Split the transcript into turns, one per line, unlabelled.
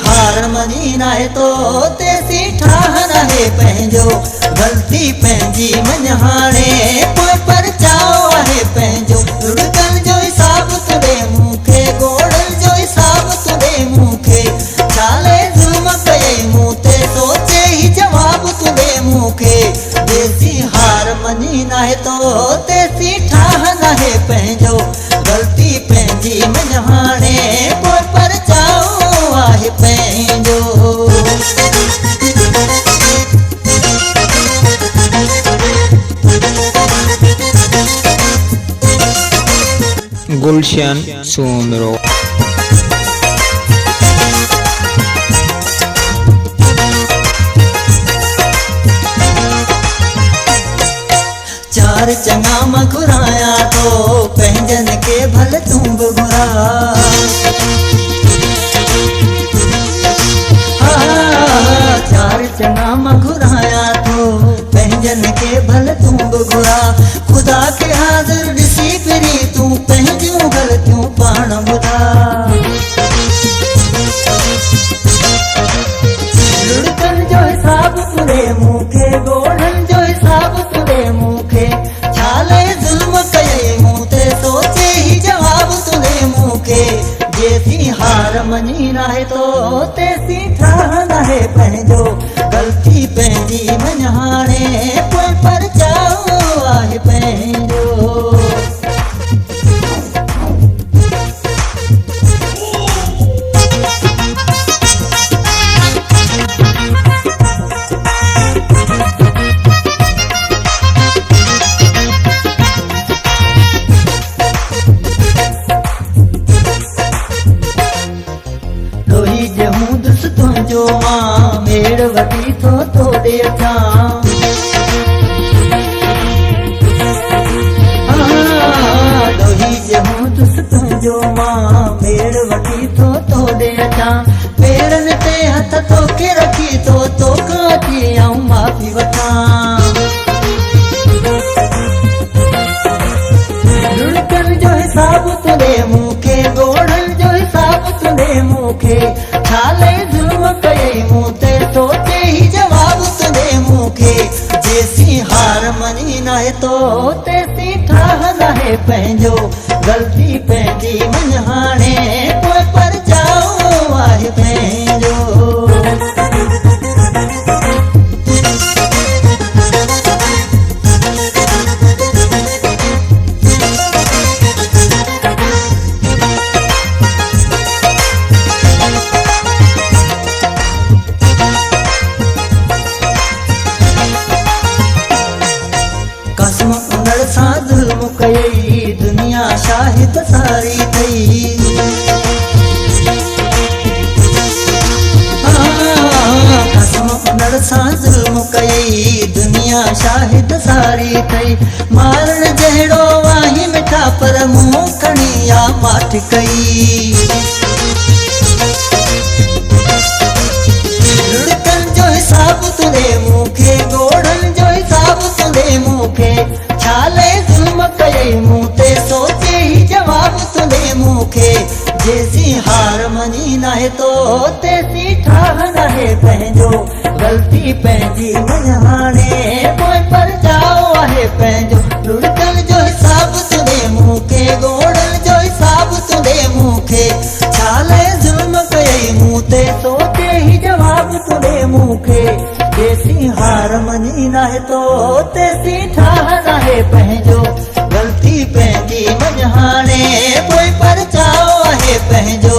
हार मनी नाहे तो तेसी ठाह नाहे पंहिंजो गलती पंहिंजी मञहाणे पोइ परचाओ आहे पंहिंजो रुड़कनि जो हिसाब तूं ॾे मूंखे गोड़नि जो हिसाब तूं ॾे मूंखे छाले ज़ुल्म कयई मूं ते सोचे ई जवाब तूं ॾे मूंखे तेसी हार मनी नाहे तो तेसी ठाह नाहे पंहिंजो गलती पंहिंजी मञहाणे पोइ परचाओ आहे पंहिंजो।
गुलशन सोमरो
चार चङा मां घुराया तो पंहिंजनि खे भल तूं बि घुरा चार चङा मां घुराया तो पंहिंजनि खे भल तूं बि घुरा ख़ुदा खे हाज़िर ॾिसी फिरी तूं पंहिंजियूं ग़लतियूं पाण ॿुधा लुड़कनि जो हिसाब तूं ॾे मूंखे गोड़नि जो हिसाब तूं ॾे मूंखे छाले ज़ुल्म कयई मूं ते सोचे ई जवाब तूं ॾे मूंखे जेसी हार मञी नाहे तो तेसी ठाह नाहे पंहिंजो गलती पंहिंजी मञहाणे पोइ परचाओ आहे पंहिंजो। लोही जहूं दुस तुंहिंजो मां मेड़ वठी थो तोड़े अचां लोही जहूं दुस तुंहिंजो मां मेड़ वठी थो तोड़े अचां पेरनि ते हथ तोखे रखी थो तोखां थी आऊं माफ़ी वठां लुड़कनि जो हिसाब तूं ॾे मूंखे गोड़नि जो हिसाब तूं ॾे मूंखे छाले ज़ुल्म कयई मूं ते सोचे ई जवाब तूं ॾे मूंखे जेसी हार मनी नाहे तो तेसी ठाह नाहे पंहिंजो गलती पंहिंजी मञहाणे पोइ परचाओ आहे पंहिंजो। कसम उंदड़ सां ज़ुल्म कयई दुनिया शाहिद सारी थई कसम उंदड़ सां ज़ुल्म कयई दुनिया शाहिद सारी थई मारण जहिड़ो वाही मिठा पर मूं खणी आ माठ कई लुड़कनि जो हिसाब तूं ॾे मूंखे गोड़नि जो हिसाब तूं ॾे मूंखे छाले ज़ुल्म कयई मूं ते सोचे ई जवाब तूं ॾे मूंखे जेसी हार मनी नाहे तो तेसी ठाह नाहे पंहिंजो गलती पंहिंजी मञहाणे पोइ परचाओ आहे पंहिंजो लुड़कनि जो हिसाब तूं ॾे मूंखे गोड़नि जो हिसाब तूं ॾे मूंखे छाले ज़ुल्म कयई मूं ते सोचे ई जवाब तूं ॾे मूंखे जेसी हार मनी नाहे तो तेसी ठाह नाहे पंहिंजो गलती पंहिंजी मञहाणे पोइ परचाओ आहे पंहिंजो।